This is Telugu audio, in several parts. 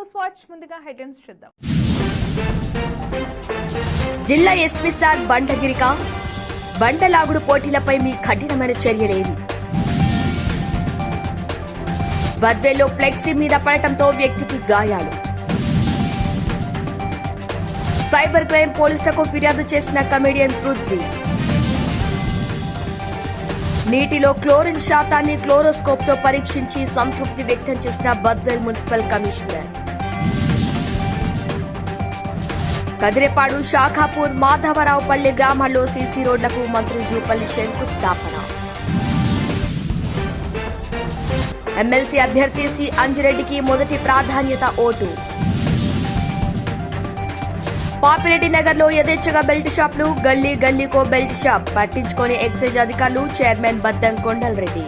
న్యూస్ వాచ్ ముందుగా హెడ్లైన్స్ చూద్దాం. జిల్లా ఎస్పీ సార్ బండగిరిక బండలాగుడు పోటీలపై మీ కఠినమైన చర్యలేవి. బద్వేల్లో ఫ్లెక్సీ మీద పడటంతో వ్యక్తికి గాయాలు. సైబర్ క్రైమ్ పోలీసులకు ఫిర్యాదు చేసిన కమెడియన్ పృథ్వీ. నీటిలో క్లోరిన్ శాతాన్ని క్లోరోస్కోప్ తో పరీక్షించి సంతృప్తి వ్యక్తం చేసిన బద్వేల్ మున్సిపల్ కమిషనర్. కదిరేపాడు, శాఖాపూర్, మాధవరావుపల్లి గ్రామాల్లో సీసీ రోడ్లకు మంత్రి జూపల్లి శంకుస్థాపన. ఎమ్మెల్సీ అభ్యర్థి సి అంజిరెడ్డికి మొదటి ప్రాధాన్యత ఓటు. పాపిరెడ్డి నగర్ లో యథేచ్ఛగా బెల్ట్ షాప్లు, గల్లీ గల్లీకో బెల్ట్ షాప్, పట్టించుకొని ఎక్సైజ్ అధికారులు, చైర్మన్ బద్దం కొండలరెడ్డి.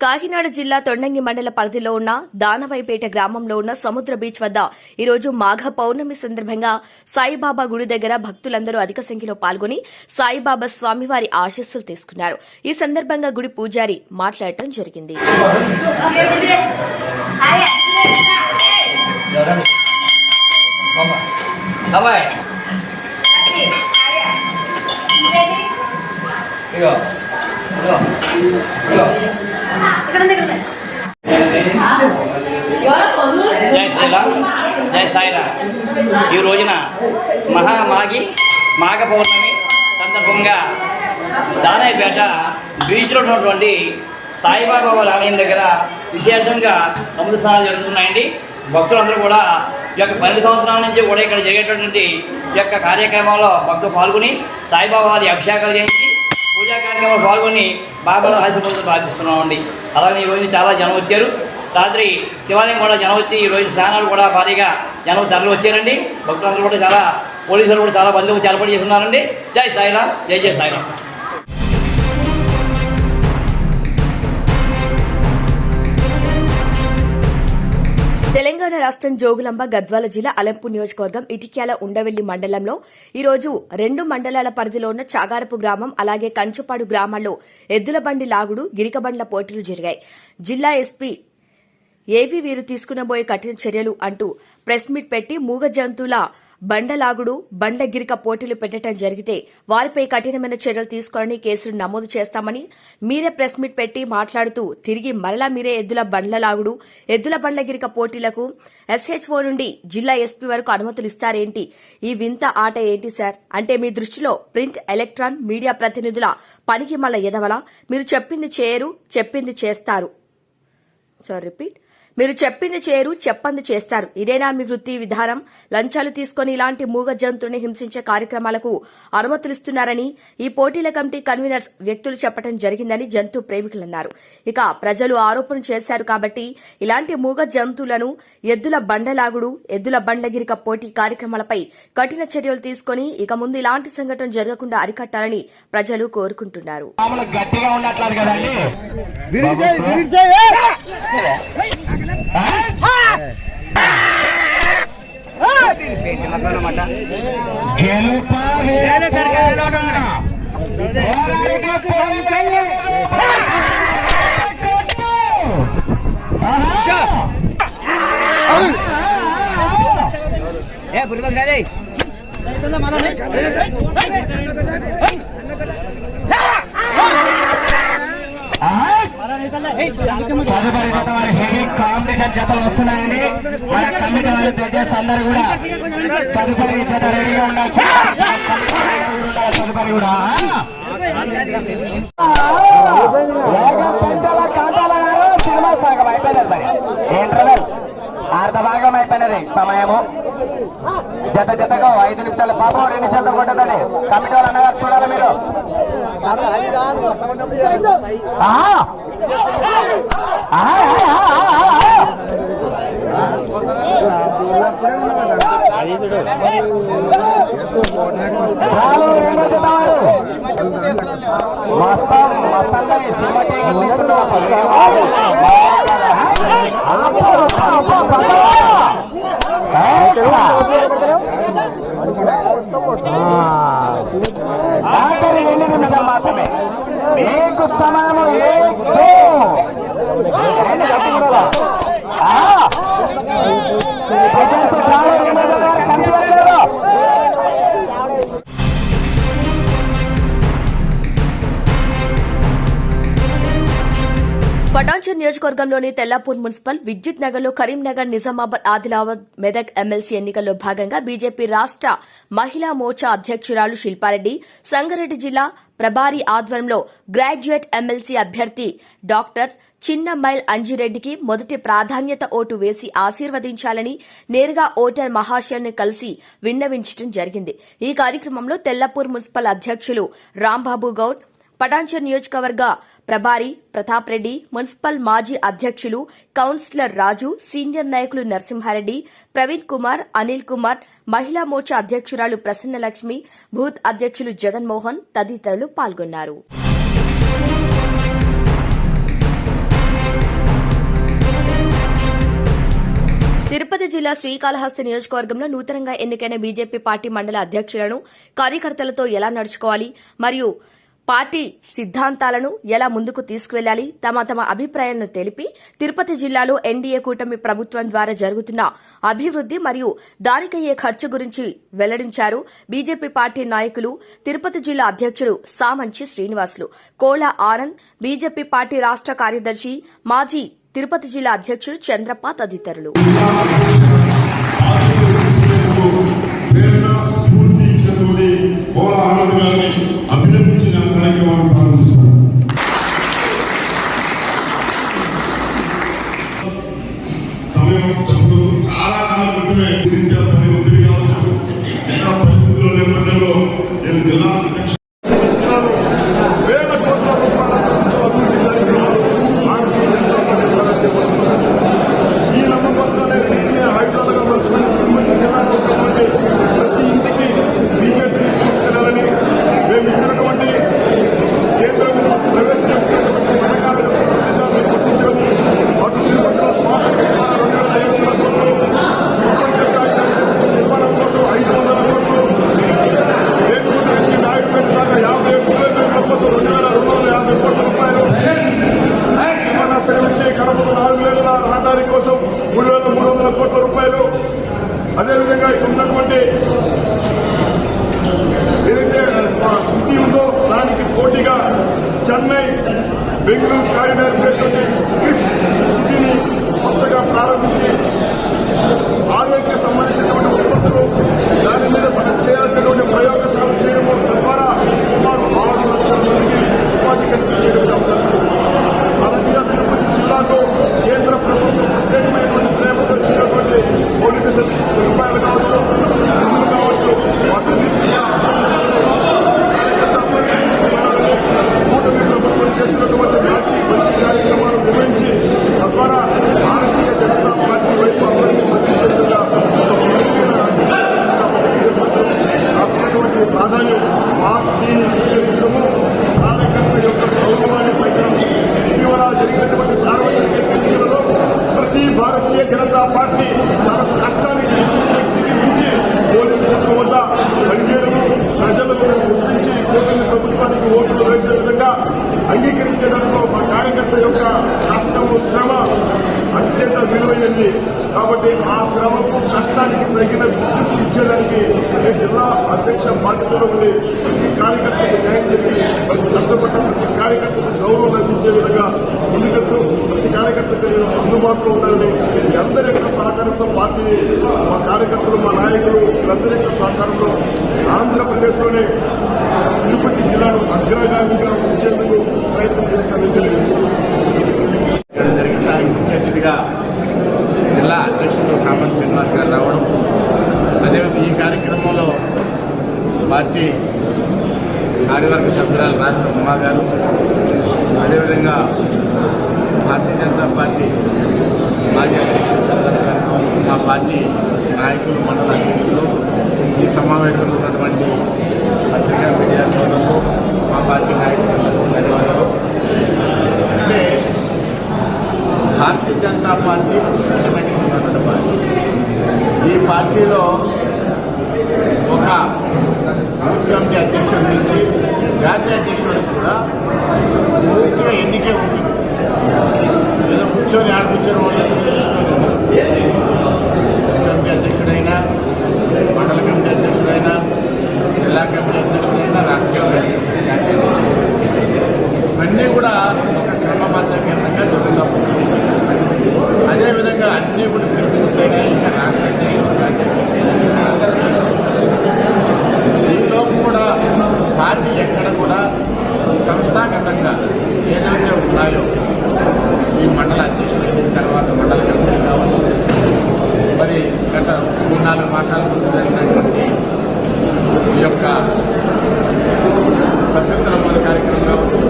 కాకినాడ జిల్లా తొండంగి మండల పరిధిలో ఉన్న దానవైపేట గ్రామంలో ఉన్న సముద్ర బీచ్ వద్ద ఈరోజు మాఘ పౌర్ణమి సందర్భంగా సాయిబాబా గుడి దగ్గర భక్తులందరూ అధిక సంఖ్యలో పాల్గొని సాయిబాబా స్వామివారి ఆశీస్సులు తీసుకున్నారు. ఈ సందర్భంగా గుడి పూజారి మాట్లాడటం జరిగింది. జై శ్రీరామ్, జై సాయిరామ్. ఈ రోజున మాఘ పౌర్ణమి సందర్భంగా దానైపేట బీచ్లో ఉన్నటువంటి సాయిబాబా వారి ఆలయం దగ్గర విశేషంగా సముద్ర స్నానాలు జరుగుతున్నాయండి. భక్తులందరూ కూడా ఈ యొక్క 12 సంవత్సరాల నుంచి కూడా ఇక్కడ జరిగేటటువంటి ఈ యొక్క కార్యక్రమంలో భక్తులు పాల్గొని సాయిబాబా వారి అభిషేకాలు చేయించి పూజా కార్యక్రమంలో పాల్గొని బాబా ఆశీర్వాదాలు ప్రార్థిస్తున్నామండి. అలాగే ఈరోజు చాలా జనం వచ్చారు. రాత్రి శివాలయం కూడా జనం వచ్చి ఈరోజు స్నానాలు కూడా భారీగా జనం తరలి వచ్చారండి. భక్తులందరూ కూడా చాలా పోలీసులు కూడా చాలా బంధువులు ఏర్పాటు చేస్తున్నారండి. జై సాయిరామ్, జై జై సాయిరామ్. తెలంగాణ రాష్ట్రం జోగులాంబ గద్వాల జిల్లా అలంపూర్ నియోజకవర్గం ఇటిక్యాల ఉండవెల్లి మండలంలో ఈరోజు 2 మండలాల పరిధిలో ఉన్న చాగారపు గ్రామం అలాగే కంచుపాడు గ్రామాల్లో ఎద్దుల బండి లాగుడు, గిరికబండ్ల పోటీలు జరిగాయి. జిల్లా ఎస్పీ ఏవీ వీరు తీసుకునబోయే కఠిన చర్యలు అంటూ ప్రెస్ మీట్ పెట్టి మూగ జంతువుల బండలాగుడు, బండ గిరిక పోటీలు పెట్టడం జరిగితే వారిపై కఠినమైన చర్యలు తీసుకోవాలని కేసులు నమోదు చేస్తామని మీరే ప్రెస్ మీట్ పెట్టి మాట్లాడుతూ తిరిగి మరలా మీరే ఎద్దుల బండ్ల లాగుడు, ఎద్దుల బండ్ల గిరిక పోటీలకు ఎస్హెచ్ఓ నుండి జిల్లా ఎస్పీ వరకు అనుమతులు ఇస్తారేంటి? ఈ వింత ఆట ఏంటి సార్? అంటే మీ దృష్టిలో ప్రింట్, ఎలక్ట్రాన్ మీడియా ప్రతినిధుల పనికి మళ్ళ ఎదవలా? మీరు చెప్పింది చేయరు, చెప్పింది చేస్తారు. మీరు చెప్పింది చేయరు, చెప్పంది చేస్తారు. ఇదేనా మీ వృత్తి విధానం? లంచాలు తీసుకుని ఇలాంటి మూగ జంతువుని హింసించే కార్యక్రమాలకు అనుమతులిస్తున్నారని ఈ పోటీల కమిటీ కన్వీనర్స్ వ్యక్తులు చెప్పడం జరిగిందని జంతు ప్రేమికులన్నారు. ఇక ప్రజలు ఆరోపణ చేశారు కాబట్టి ఇలాంటి మూగ జంతువులను ఎద్దుల బండలాగుడు, ఎద్దుల బండగిరిక పోటీ కార్యక్రమాలపై కఠిన చర్యలు తీసుకుని ఇక ముందు ఇలాంటి సంఘటన జరగకుండా అరికట్టాలని ప్రజలు కోరుకుంటున్నారు. హెవీ కాంపిటీషన్ జతలు వస్తున్నాయండి. మన కమిటీ వాళ్ళు జడ్జెస్ అందరూ కూడా తదుపరి జత రెడీగా ఉండాలి. తదుపరి కూడా సినిమా సగం అయిపోయినది. మరి ఇంటర్వెల్ అర్ధ భాగం అయిపోయినది. సమయము జతగా 5 నిమిషాలు. పాపం 2 నిమిషాలతో కొట్టదండి. కమిటీ వాళ్ళు అన్నగారు చూడాలి మీరు. ఆఖరి 2 నిమిషాలు మాత్రమే మీకు సమయము పటాన్చెరు నియోజకవర్గంలోని తెల్లాపూర్ మున్సిపల్, విద్యుత్ నగర్లో కరీంనగర్, నిజామాబాద్, ఆదిలాబాద్, మెదక్ ఎమ్మెల్సీ ఎన్నికల్లో భాగంగా బీజేపీ రాష్ట మహిళా మోర్చా అధ్యక్షురాలు శిల్పారెడ్డి, సంగారెడ్డి జిల్లా ప్రభారి ఆధ్వర్యంలో గ్రాడ్యుయేట్ ఎమ్మెల్సీ అభ్యర్థి డాక్టర్ చిన్నమైల్ అంజిరెడ్డికి మొదటి ప్రాధాన్యత ఓటు వేసి ఆశీర్వదించాలని నేరుగా ఓటర్ మహాశయాన్ని కలిసి విన్నవించడం జరిగింది. ఈ కార్యక్రమంలో తెల్లపూర్ మున్సిపల్ అధ్యక్షులు రాంబాబు గౌడ్, పటాన్చెరు నియోజకవర్గ ప్రభారి ప్రతాప్ రెడ్డి, మున్సిపల్ మాజీ అధ్యక్షులు కౌన్సిలర్ రాజు, సీనియర్ నాయకులు నరసింహారెడ్డి, ప్రవీణ్ కుమార్, అనిల్ కుమార్, మహిళా మోర్చా అధ్యక్షురాలు ప్రసన్నలక్ష్మి, బూత్ అధ్యక్షులు జగన్మోహన్ తదితరులు పాల్గొన్నారు. తిరుపతి జిల్లా శ్రీకాళహస్తి నియోజకవర్గంలో నూతనంగా ఎన్నికైన బీజేపీ పార్టీ మండల అధ్యక్షులను కార్యకర్తలతో ఎలా నడుచుకోవాలి మరియు పార్టీ సిద్ధాంతాలను ఎలా ముందుకు తీసుకువెళ్లాలి, తమ అభిప్రాయాలను తెలిపి తిరుపతి జిల్లాలో ఎన్డీఏ కూటమి ప్రభుత్వం ద్వారా జరుగుతున్న అభివృద్ది మరియు దానికయ్యే ఖర్చు గురించి వెల్లడించారు. బీజేపీ పార్టీ నాయకులు తిరుపతి జిల్లా అధ్యక్షులు సామంచి శ్రీనివాసులు, కోల ఆనంద్, బీజేపీ పార్టీ రాష్ట కార్యదర్శి మాజీ తిరుపతి జిల్లా అధ్యక్షులు చంద్రప్ప తదితరులు. అభినందించిన కార్యక్రమాన్ని ప్రారంభిస్తారు. సమయం చప్పుడు చాలా కాలం క్రితమే పని ఒత్తిడి కావచ్చు, ఇతర పరిస్థితుల నేపథ్యంలో నేను జిల్లా అధ్యక్ష వేల కోట్ల రూపాయల ఖర్చుతో అభివృద్ధి కార్యక్రమాలు భారతీయ జనతా పార్టీ ద్వారా చేపడుతున్నారు. ఈ నమ్మకంతోనే వీటిని ఆయుధాలుగా మలుచుకుని తిరుపతి జిల్లాలో ఉన్నటువంటి ప్రతి ఇంటికి బీజేపీని తీసుకెళ్లాలని మేము ఇస్తున్నటువంటి కేంద్రం ప్రవేశపెట్టినటువంటి పథకాలను పూర్తిగా గుర్తించడం, అటు తిరుపతిలో స్మార్ట్ సిటీ నిర్మాణం 2700 కోట్లు, నిర్మాణం కోసం 500 కోట్లు, ఏనుగుంట నుంచి నాయుడుపేట దాకా 50 కిలోమీటర్ల కోసం 2250 కోట్ల రూపాయలు, విమానాశ్రయం నుంచి కడపకు 4 వేల రహదారి కోసం 3300 కోట్ల రూపాయలు, అదేవిధంగా ఇక్కడ ఉన్నటువంటి ఏదైతే సిటీ ఉందో దానికి పోటీగా చెన్నై, బెంగళూరు కారిడార్ పేరుతోటి క్రిస్ సిటీని కొత్తగా ప్రారంభించి ఆరోగ్య సంబంధించినటువంటి ఉత్పత్తులు దాని మీద చేయాల్సినటువంటి ప్రయోగశాల చేయడము, తద్వారా సుమారు 6 లక్షల మందికి ఉపాధి కల్పించేటువంటి అవకాశం ఉంది. ఆ రకంగా తిరుపతి జిల్లాకు కేంద్ర ప్రభుత్వం ప్రత్యేకమైనటువంటి ప్రేమతో ఇచ్చినటువంటి మౌలిక సదుపాయాలు కావచ్చు, నిధులు కావచ్చు, వాటన్నింటినీ కూటమి ప్రభుత్వం చేస్తున్నటువంటి మంచి కార్యక్రమాలు వివరించి తద్వారా భారతీయ జనతా పార్టీ వైపు అందరికీ మద్దతుగా నాకున్నటువంటి ప్రాధాన్యం పార్టీని విస్తరించడము, కార్యకర్త యొక్క గౌరవాన్ని పెంచడం. ఇటీవల జరిగినటువంటి సార్వత్రిక ఎన్నికలలో ప్రతి భారతీయ జనతా పార్టీ తన కష్టానికి శక్తికి మించి పోలింగ్ బూత్ల వద్ద పనిచేయడము, ప్రజలకు ఒప్పించి కూటమి ప్రభుత్వానికి ఓట్లు వేసే విధంగా అంగీకరించడంలో మా కార్యకర్త యొక్క కష్టము, శ్రమ అత్యంత విలువైనది. కాబట్టి ఆ శ్రమకు కష్టానికి తగిన గుర్తింపు ఇచ్చేదానికి నేను జిల్లా అధ్యక్ష బాధ్యతలో ఉండి ప్రతి కార్యకర్తకు న్యాయం చెప్పి ప్రతి కష్టపడ్డ ప్రతి కార్యకర్తకు గౌరవం అందించే విధంగా ముందుకెళ్తూ ప్రతి కార్యకర్తకు నేను అందుబాటులో ఉండాలని అందరి యొక్క సహకారంతో పార్టీ మా కార్యకర్తలు, మా నాయకులు వీళ్ళందరి యొక్క సహకారంలో ఆంధ్రప్రదేశ్లోనే తిరుపతి జిల్లాను అగ్రగామిగా ఉంచేందుకు ప్రయత్నం చేస్తానని తెలియజేస్తున్నాను. ముఖ్య అతిథిగా జిల్లా అధ్యక్షుడు సామంత్ శ్రీనివాస్ గారు రావడం, అదేవిధంగా ఈ కార్యక్రమంలో పార్టీ కార్యవర్గ సభ్యురాలు రాష్ట్ర ఉమా గారు, అదేవిధంగా భారతీయ జనతా పార్టీ మాజీ అధ్యక్షుడు చంద్రబాబు గారు కావచ్చు, మా పార్టీ నాయకులు, మండల అధ్యక్షులు, ఈ సమావేశంలో ఉన్నటువంటి పత్రికా మీడియా సోదరులు, మా పార్టీ నాయకులందరూ ధన్యవాదాలు. అంటే భారతీయ జనతా పార్టీ సిస్టమేటిక్ ఉన్నటువంటి పార్టీ. ఈ పార్టీలో ఒక జాతీయ అధ్యక్షుడికి కూడా పూర్తిగా ఎన్నికే ఉంటుంది. ఏదో కూర్చొని ఆడిపించడం వల్ల తెలుసుకుని ఉండదు. కమిటీ అధ్యక్షుడైనా, మండల కమిటీ అధ్యక్షుడైనా, జిల్లా కమిటీ అధ్యక్షుడైనా, రాష్ట్ర కమిటీ జాతీయ ఇవన్నీ కూడా ఒక క్రమబద్ధంగా జరుగుతూ ఉంటుంది. అదేవిధంగా అన్నీ కూడా పూర్తయినా ఇంకా రాష్ట్ర అధ్యక్షుడు కానీ దీనిలోపు కూడా పార్టీ ఎక్కడ కూడా సంస్థాగతంగా ఏదైతే ఉన్నాయో ఈ మండల అధ్యక్షుడు అయిన తర్వాత మండల కమిటీ కావచ్చు, మరి గత 3-4 మాసాల ముందు జరిగినటువంటి ఈ యొక్క సభ్యత్వ నమోదు కార్యక్రమం కావచ్చు,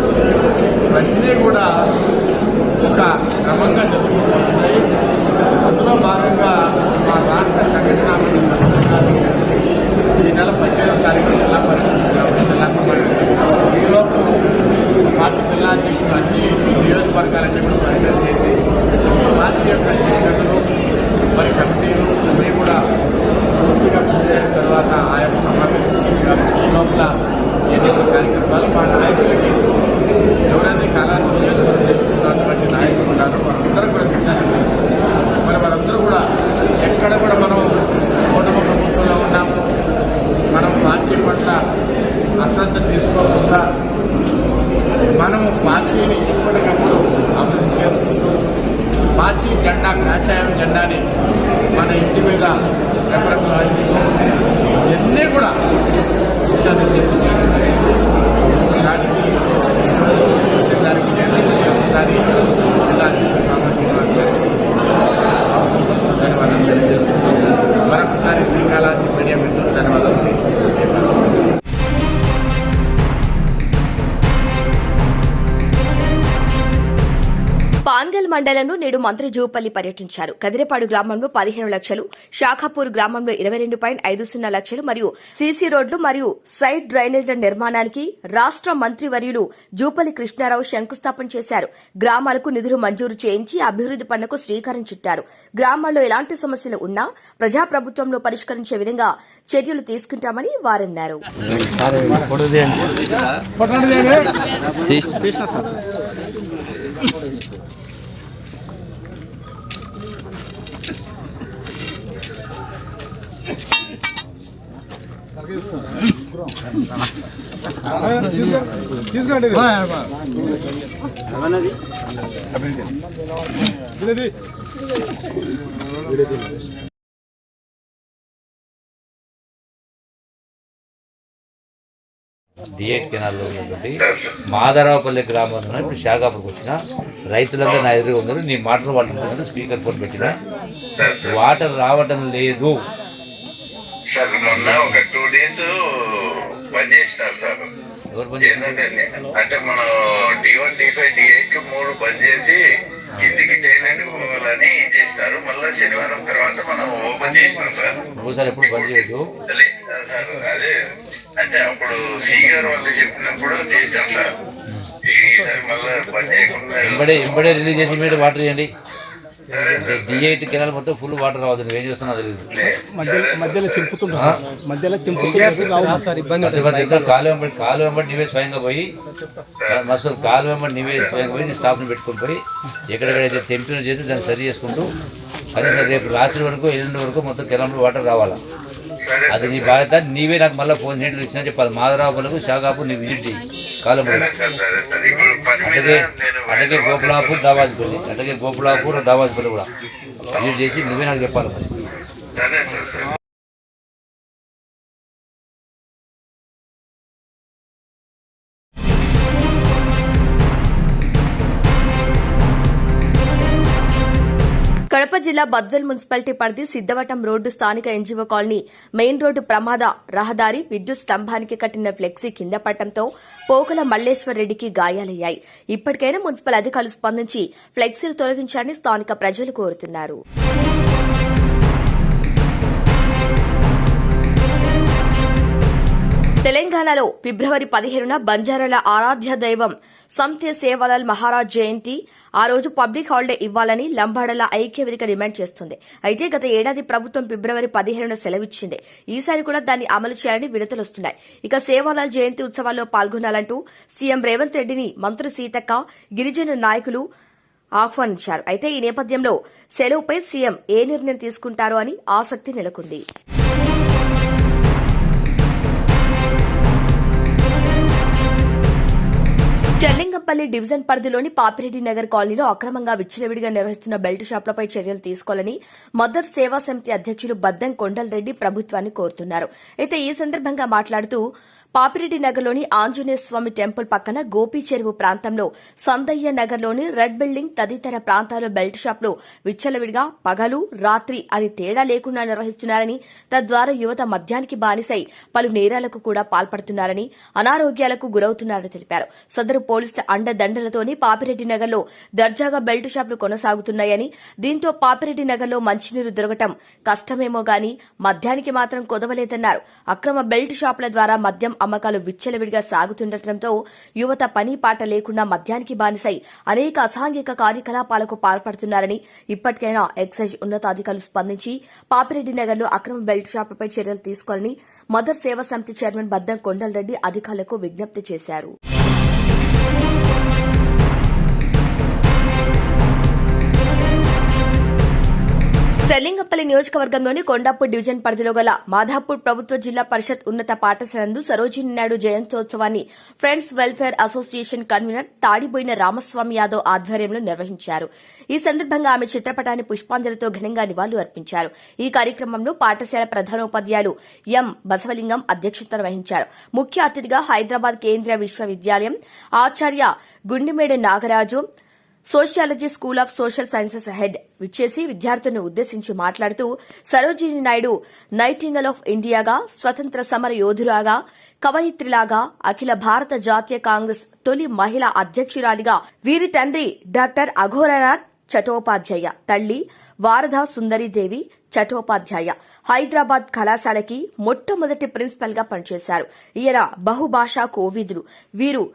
ఇవన్నీ కూడా ఒక క్రమంగా జరుగుతుపోతున్నాయి. అందులో భాగంగా మా రాష్ట్ర సంఘటన ఈ నెల 18వ తారీఖు జిల్లా పరిషత్ జిల్లా సమావేశం ఈలోపు పార్టీ జిల్లా అధ్యక్షులు అన్ని నియోజకవర్గాలన్నీ కూడా పర్యటన చేసి పార్టీ యొక్క స్థితిగతులు మరి కమిటీలు అన్నీ కూడా పూర్తిగా పూర్తయిన తర్వాత ఆ యొక్క సమావేశం ఈ లోపల ఎన్నికల కార్యక్రమాలు మా నాయకులకి ఎవరైతే కాళహస్తి నియోజకవర్గం ఉన్నటువంటి నాయకులు ఉన్నారో వారందరూ కూడా దిశానిర్దేశం. మరి వారందరూ కూడా ఎక్కడ కూడా మనం కుటుంబ ప్రభుత్వంలో ఉన్నాము, మనం పార్టీ పట్ల అశ్రద్ధ తీసుకోకుండా మనము పార్టీని ఎప్పటికప్పుడు అభివృద్ధి చేసుకుంటూ పార్టీ జెండా కాషాయం జెండాని మన ఇంటి మీద రెఫరెన్స్ ఇవన్నీ కూడా దిశానిర్దేశం దానికి వచ్చేదానికి నేను ఒకసారి జిల్లా అధ్యక్షుడు రామా శ్రీనివాస్ గారికి ధన్యవాదాలు తెలియజేస్తున్నాను. మరొకసారి శ్రీకాళహస్తి మీడియా మిత్రులు ధన్యవాదాలు. పాన్గల్ మండలంలో నేడు మంత్రి జూపల్లి పర్యటించారు. కదిరేపాడు గ్రామంలో 15 లక్షలు, షాఖాపూర్ గ్రామంలో 22.50 లక్షలు మరియు సీసీ రోడ్లు మరియు సైడ్ డ్రైనేజీల నిర్మాణానికి రాష్ట మంత్రివర్యులు జూపల్లి కృష్ణారావు శంకుస్థాపన చేశారు. గ్రామాలకు నిధులు మంజూరు చేయించి అభివృద్ది పనులకు శ్రీకారం చుట్టారు. గ్రామాల్లో ఎలాంటి సమస్యలు ఉన్నా ప్రజాప్రభుత్వంలో పరిష్కరించే విధంగా చర్యలు తీసుకుంటామని వారన్నారు. D8 కెనాల్లో ఉన్నటువంటి మాధరావుపల్లి గ్రామంలో ఇప్పుడు షాగాపురికి వచ్చిన రైతులందరూ నా ఎదురుగా ఉన్నారు. నీ మాటలు వాళ్ళు స్పీకర్ ఫోన్ పెట్టిన వాటర్ రావడం లేదు సార్. మొన్న ఒక 2 days బంద్ చేసినారు సార్. ఎవరు పని చేస్తున్నారు? అంటే మనం D1, D5, D8 3 బంద్ చేసి కిందికి టైలెండ్ పోవాలని చేసినారు. మళ్ళీ శనివారం తర్వాత మనం ఓపెన్ చేసినాం సార్. ఒకసారి ఎప్పుడు బంద్ చేయదు సార్. అదే అంటే అప్పుడు సి గారు వాళ్ళు చెప్పినప్పుడు చేసినాం సార్. ఈసారి మళ్ళీ బంద్ చేయకుండా ఎంబడే రిలీజ్ చేసి మీరు వాటర్ చేయండి. D8 కెనాల్ మొత్తం ఫుల్ వాటర్ రావద్దు. నువ్వేం చేస్తున్నా తెలియదు. కాలు వెంబడి నీవే స్వయంగా పోయి మస్తు కాలు వెంబడి నీవే స్వయంగా పోయి నీ స్టాఫ్ని పెట్టుకుని పోయి ఎక్కడెక్కడైతే టెంపరేచర్ చేసి దాన్ని సరి చేసుకుంటూ కనీసం రేపు రాత్రి వరకు 8 వరకు మొత్తం కెనాల్లో వాటర్ రావాలా. అది నీ బాధ్యత. నీవే నాకు మళ్ళీ ఫోన్ చేయడం ఇచ్చినా చెప్పాలి. మాధరావులకు షాగాపూర్ నీ విజిట్ చేయి. కాలం అట్లాగే గోపులాపూర్ దావాజ్పల్లి, అట్లాగే గోపులాపూర్ దావాజ్పల్లి కూడా విజిట్ చేసి నువ్వే నాకు చెప్పాలి. కడప జిల్లా బద్వేల్ మున్సిపాలిటీ పరిధి సిద్దవటం రోడ్డు స్థానిక ఎన్జీఓ కాలనీ మెయిన్ రోడ్డు ప్రమాద రహదారి విద్యుత్ స్తంభానికి కట్టిన ఫ్లెక్సీ కింద పడటంతో పోకల మల్లేశ్వర్ రెడ్డికి గాయాలయ్యాయి. ఇప్పటికైనా మున్సిపల్ అధికారులు స్పందించి ఫ్లెక్సీలు తొలగించాలని స్థానిక ప్రజలు కోరుతున్నారు. తెలంగాణలో ఫిబ్రవరి 15న బంజారాల ఆరాధ్య దైవం సంతే సేవాలాల్ మహారాజ్ జయంతి. ఆ రోజు పబ్లిక్ హాలిడే ఇవ్వాలని లంబాడల ఐక్యవేదిక డిమాండ్ చేస్తుంది. అయితే గత ఏడాది ప్రభుత్వం ఫిబ్రవరి 15న సెలవిచ్చింది. ఈసారి కూడా దాన్ని అమలు చేయాలని విడతలొస్తున్నాయి. ఇక సేవాలాల్ జయంతి ఉత్సవాల్లో పాల్గొనాలంటూ సీఎం రేవంత్ రెడ్డిని మంత్రి సీతక్క, గిరిజన నాయకులు ఆహ్వానించారు. అయితే ఈ నేపథ్యంలో సెలవుపై సీఎం ఏ నిర్ణయం తీసుకుంటారో అని ఆసక్తి నెలకొంది. చెల్లింగంపల్లి డివిజన్ పరిధిలోని పాపిరెడ్డి నగర్ కాలనీలో అక్రమంగా విచ్చలవిడిగా నిర్వహిస్తున్న బెల్ట్ షాపులపై చర్యలు తీసుకోవాలని మదర్ సేవా సమితి అధ్యక్షులు బద్దం కొండలరెడ్డి ప్రభుత్వాన్ని కోరుతున్నారు. అయితే ఈ సందర్భంగా మాట్లాడుతూ పాపిరెడ్డి నగర్లోని ఆంజనేయ స్వామి టెంపుల్ పక్కన గోపి చెరువు ప్రాంతంలో సందయ్య నగర్లోని రెడ్ బిల్డింగ్ తదితర ప్రాంతాల్లో బెల్ట్ షాపులు విచ్చలవిడిగా పగలు రాత్రి అని తేడా లేకుండా నిర్వహిస్తున్నారని, తద్వారా యువత మద్యానికి బానిసై పలు నేరాలకు కూడా పాల్పడుతున్నారని, అనారోగ్యాలకు గురవుతున్నారని తెలిపారు. సదరు పోలీసుల అండదండలతోనే పాపిరెడ్డి నగర్లో దర్జాగా బెల్ట్ షాపులు కొనసాగుతున్నాయని, దీంతో పాపిరెడ్డి నగర్లో మంచినీరు దొరకటం కష్టమేమో గాని మద్యానికి మాత్రం కుదవలేదన్నారు. అక్రమ బెల్ట్ షాపుల ద్వారా మద్యం అమ్మకాలు విచ్చలవిడిగా సాగుతుండటంతో యువత పని పాట లేకుండా మద్యానికి బానిసై అనేక అసాంఘిక కార్యకలాపాలకు పాల్పడుతున్నారని, ఇప్పటికైనా ఎక్సైజ్ ఉన్నతాధికారులు స్పందించి పాపిరెడ్డి నగర్లో అక్రమ బెల్ట్ షాపులపై చర్యలు తీసుకోవాలని మదర్ సేవా సమితి చైర్మన్ బద్దం కొండలరెడ్డి అధికారులకు విజ్ఞప్తి చేశారు. సెల్లింగపల్లి నియోజకవర్గంలోని కొండాపూర్ డివిజన్ పరిధిలో గల మాధాపూర్ ప్రభుత్వ జిల్లా పరిషత్ ఉన్నత పాఠశాలందు సరోజిని నాయుడు జయంత్యోత్సవాన్ని friends welfare association convener Tadiboyina Ramaswamy Yadav ఆధ్వర్యంలో నిర్వహించారు. ఈ సందర్భంగా ఆమె చిత్రపటాన్ని పుష్పాంజలితో ఘనంగా నివాళులు అర్పించారు. ఈ కార్యక్రమంలో పాఠశాల ప్రధానోపాధ్యాయులు ఎం బసవలింగం అధ్యక్షతన వహించారు. ముఖ్య అతిథిగా హైదరాబాద్ కేంద్రీయ విశ్వవిద్యాలయం ఆచార్య Gundimeda Nagaraju, sociology school of social sciences head విచ్చేసి విద్యార్థులను ఉద్దేశించి మాట్లాడుతూ సరోజిని నాయుడు నైటింగల్ ఆఫ్ ఇండియాగా, స్వతంత్ర సమర యోధురాగా, కవయిత్రిలాగా, అఖిల భారత జాతీయ కాంగ్రెస్ తొలి మహిళా అధ్యక్షురాలిగా, వీరి తండ్రి డాక్టర్ అఘోరనాథ్ చటోపాధ్యాయ, తల్లి వారధా సుందరీదేవి చటోపాధ్యాయ హైదరాబాద్ కళాశాలకి మొట్టమొదటి ప్రిన్సిపల్ గా పనిచేశారు. ఈయన బహుభాషా కోవిదుడు. వీరు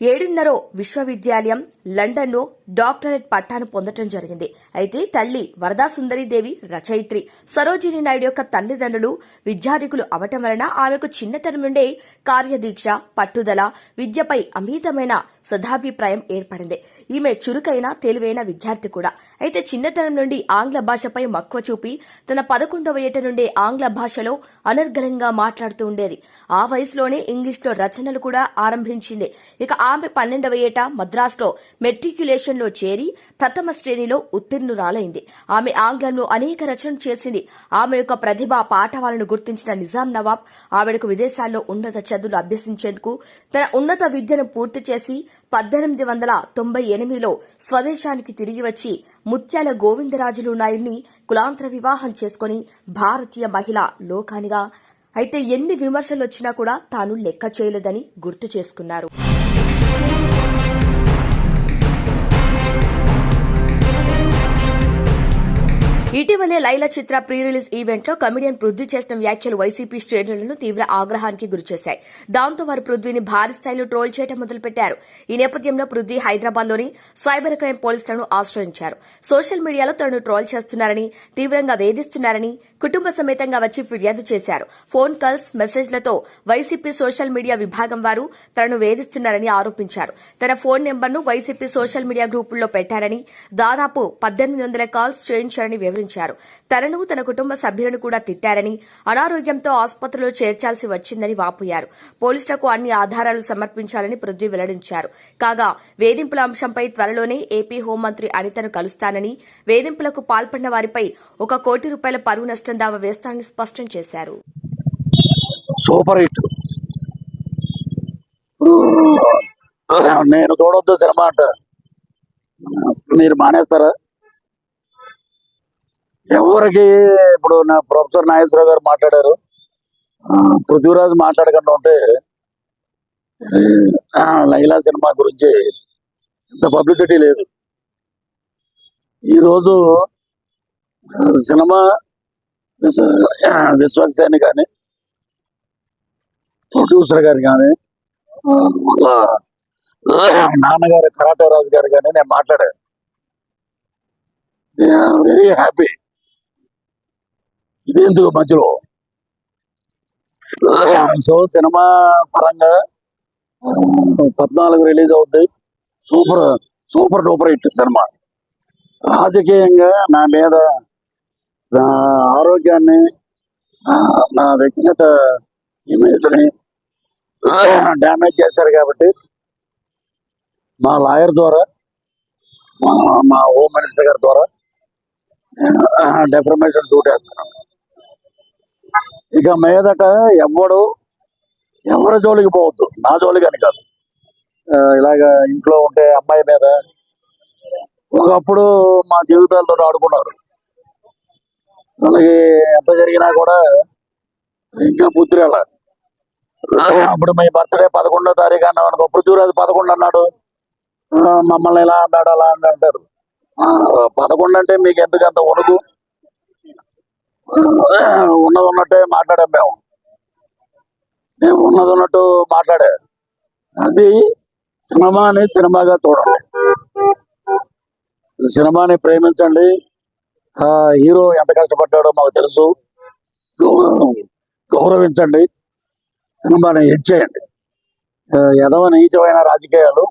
7.5 విశ్వవిద్యాలయం లండన్లో డాక్టరేట్ పట్టాను పొందడం జరిగింది. అయితే తల్లి వరదా సుందరీదేవి రచయిత్రి. సరోజిని నాయుడు యొక్క తల్లిదండ్రులు విద్యాధికులు అవటం వలన ఆమెకు చిన్నతనం నుండే కార్యదీక్ష, పట్టుదల, విద్యపై అమితమైన సదాభిప్రాయం ఏర్పడింది. ఈమె చురుకైన తెలివైన విద్యార్థి కూడా. అయితే చిన్నతనం నుండి ఆంగ్ల భాషపై మక్కువ చూపి తన 11వ ఏట నుండే ఆంగ్ల భాషలో అనర్గళంగా మాట్లాడుతూ ఉండేది. ఆ వయసులోనే ఇంగ్లీష్లో రచనలు కూడా ఆరంభించింది. ఇక ఆమె 12వ ఏట మద్రాసులో మెట్రిక్యులేషన్లో చేరి ప్రథమ శ్రేణిలో ఉత్తీర్ణురాలైంది. ఆమె ఆంగ్లంలో అనేక రచనలు చేసింది. ఆమె యొక్క ప్రతిభ పాఠవాలను గుర్తించిన నిజాం నవాబ్ ఆవిడకు విదేశాల్లో ఉన్నత చదువులు అభ్యసించేందుకు తన ఉన్నత విద్యను పూర్తి చేసి 1898లో స్వదేశానికి తిరిగి వచ్చి ముత్యాల గోవిందరాజులు నాయుడిని కులాంతర వివాహం చేసుకుని భారతీయ మహిళా లోకానిగా. అయితే ఎన్ని విమర్శలు వచ్చినా కూడా తాను లెక్క చేయలేదని గుర్తు చేసుకున్నారు. ఇటీవలే లైలా చిత్ర ప్రీ రిలీజ్ ఈవెంట్ లో కమెడియన్ పృథ్వీ చేసిన వ్యాఖ్యలు వైసీపీ శ్రేణులను తీవ్ర ఆగ్రహానికి గురిచేశాయి. దాంతో వారు పృథ్వీని భారీ స్థాయిలో ట్రోల్ చేయడం మొదలుపెట్టారు. ఈ నేపథ్యంలో పృథ్వీ హైదరాబాద్ లోని సైబర్ క్రైమ్ పోలీసులను ఆశ్రయించారు. సోషల్ మీడియాలో తనను ట్రోల్ చేస్తున్నారని, తీవ్రంగా వేధిస్తున్నారని కుటుంబ సమేతంగా వచ్చి ఫిర్యాదు చేశారు. ఫోన్ కాల్స్, మెసేజ్లతో వైసీపీ సోషల్ మీడియా విభాగం వారు తనను వేధిస్తున్నారని ఆరోపించారు. తన ఫోన్ నెంబర్ను వైసీపీ సోషల్ మీడియా గ్రూపుల్లో పెట్టారని, దాదాపు 1800 కాల్స్ చేయించారని వివరించారు. తనను, తన కుటుంబ సభ్యులను కూడా తిట్టారని, అనారోగ్యంతో ఆసుపత్రిలో చేర్చాల్సి వచ్చిందని వాపోయారు. పోలీసులకు అన్ని ఆధారాలు సమర్పించాలని పృథ్వీ వెల్లడించారు. కాగా వేధింపుల అంశంపై త్వరలోనే ఏపీ హోంమంత్రి అనితను కలుస్తానని, వేధింపులకు పాల్పడిన వారిపై 1 కోటి రూపాయల పరువు నష్టం దావా వేస్తానని స్పష్టం చేశారు. Super hit. నేను చూడొద్దు సినిమా అంట మీరు మానేస్తారా? ఎవరికి ఇప్పుడు నా ప్రొఫెసర్ నాగేశ్వరరావు గారు మాట్లాడారు, పృథ్వీరాజ్ మాట్లాడకుండా ఉంటే లైలా సినిమా గురించి ఇంత పబ్లిసిటీ లేదు. ఈరోజు సినిమా విశ్వక్సేని కానీ ప్రొడ్యూసర్ గారు కానీ వాళ్ళ నాన్నగారు కరాటే రాజు గారు కానీ నేను మాట్లాడాను. Very happy. ఇదేందుకు మధ్యలో సో సినిమా పరంగా 14 రిలీజ్ అవుద్ది. Super duper hit cinema. రాజకీయంగా నా మీద నా ఆరోగ్యాన్ని నా వ్యక్తిగత ఇమేజ్ని డ్యామేజ్ చేశారు కాబట్టి మా లాయర్ ద్వారా మా హోమ్ మినిస్టర్ గారి ద్వారా నేను డెఫర్మేషన్ సూట్ వేస్తున్నాను. ఇక మీదట ఎవరి జోలికి పోవద్దు, నా జోలికి అని కాదు. ఇలాగ ఇంట్లో ఉంటే అమ్మాయి మీద ఒకప్పుడు మా జీవితాలతో ఆడుకున్నారు. వాళ్ళకి ఎంత జరిగినా కూడా ఇంకా బుద్ధి రాల. అప్పుడు మీ బర్త్డే 11వ తారీఖు అన్నాడు, పృథ్వీరాజు 11 అన్నాడు, మమ్మల్ని ఇలా అన్నాడు అలా అని అంటారు. 11 అంటే మీకు ఎందుకు అంత వణుకు? ఉన్నది ఉన్నట్టే మాట్లాడాం మేము. నేను ఉన్నది ఉన్నట్టు మాట్లాడా. అది సినిమాని సినిమాగా చూడండి, సినిమాని ప్రేమించండి. హీరో ఎంత కష్టపడ్డాడో మాకు తెలుసు, గౌరవించండి, సినిమాని హిట్ చేయండి. ఎదవ నీచమైన రాజకీయాలు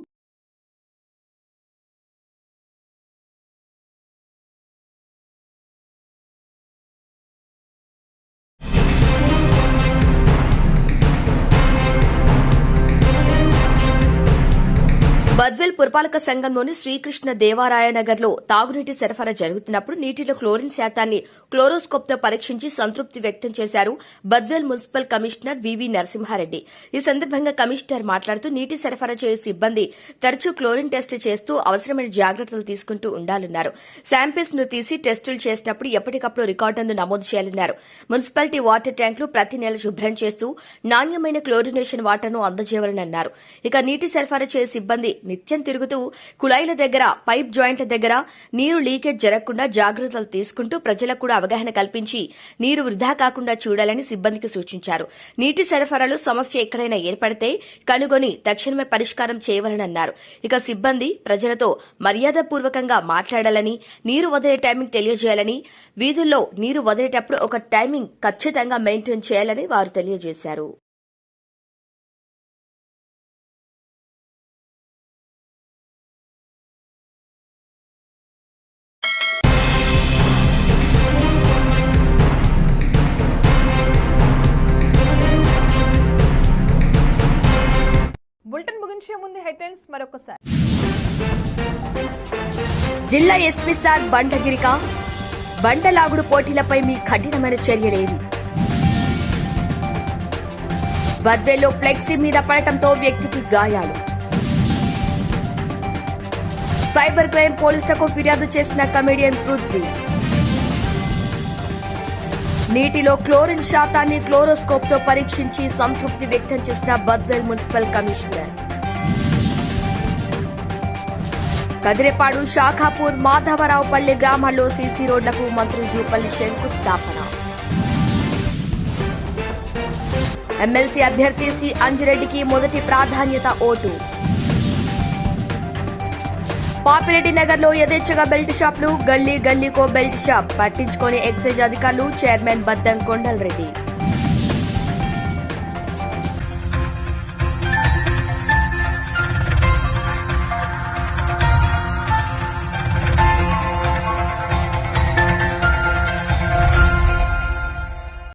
బద్వేల్ పురపాలక సంఘంలోని శ్రీకృష్ణ దేవరాయ నగర్ లో తాగునీటి సరఫరా జరుగుతున్నప్పుడు నీటిలో క్లోరిన్ శాతాన్ని క్లోరోస్కోప్ తో పరీక్షించి సంతృప్తి వ్యక్తం చేశారు బద్వేల్ మున్సిపల్ కమిషనర్ వివి నరసింహారెడ్డి. ఈ సందర్భంగా కమిషనర్ మాట్లాడుతూ నీటి సరఫరా చేసే సిబ్బంది తరచూ క్లోరిన్ టెస్ట్ చేస్తూ అవసరమైన జాగ్రత్తలు తీసుకుంటూ ఉండాలన్నారు. శాంపిల్స్ ను తీసి టెస్టులు చేసినప్పుడు ఎప్పటికప్పుడు రికార్డును నమోదు చేయాలన్నారు. మున్సిపాలిటీ వాటర్ ట్యాంకులు ప్రతి నెల శుభ్రం చేస్తూ నాణ్యమైన క్లోరినేషన్ వాటర్ను అందజేయాలని అన్నారు. ఇక నీటి సరఫరా చేసే సిబ్బంది నిత్యం తిరుగుతూ కుళాయిల దగ్గర, పైప్ జాయింట్ల దగ్గర నీరు లీకేజ్ జరగకుండా జాగ్రత్తలు తీసుకుంటూ ప్రజలకు కూడా అవగాహన కల్పించి నీరు వృధా కాకుండా చూడాలని సిబ్బందికి సూచించారు. నీటి సరఫరాలో సమస్య ఎక్కడైనా ఏర్పడితే కనుగొని తక్షణమే పరిష్కారం చేయాలని అన్నారు. ఇక సిబ్బంది ప్రజలతో మర్యాదపూర్వకంగా మాట్లాడాలని, నీరు వదిలే టైమింగ్ తెలియజేయాలని, వీధుల్లో నీరు వదిలేటప్పుడు ఒక టైమింగ్ ఖచ్చితంగా మెయింటైన్ చేయాలని వారు తెలియజేశారు. బులెటిన్ ముగించే ముందు హెడ్లైన్స్ మరొకసారి. జిల్లా ఎస్పీ సార్ బండగిరిక బండలాగుడు పోటీలపై మీ కఠినమైన చర్యలేవి. బద్వేల్లో ఫ్లెక్సీ మీద పడటంతో వ్యక్తికి గాయాలు. సైబర్ క్రైమ్ పోలీసులకు ఫిర్యాదు చేసిన కమెడియన్ పృథ్వీ. నీటిలో క్లోరిన్ శాతాన్ని క్లోరోస్కోప్ తో పరీక్షించి సంతృప్తి వ్యక్తం చేసిన బద్వేల్ మున్సిపల్ కమిషనర్. కదిరేపాడు, శాఖాపూర్, మాధవరావుపల్లి గ్రామాల్లో సీసీ రోడ్లకు మంత్రి జూపల్లి శంకుస్థాపన. ఎమ్మెల్సీ అభ్యర్థి సి అంజిరెడ్డికి మొదటి ప్రాధాన్యత ఓటు. పాపిరెడ్డి నగర్ లో యథేచ్ఛగా బెల్ట్ షాప్లు, గల్లీ గల్లీకో బెల్ట్ షాప్ పట్టించుకొని ఎక్సైజ్ అధికారులు, చైర్మన్ బద్దం కొండల్ రెడ్డి.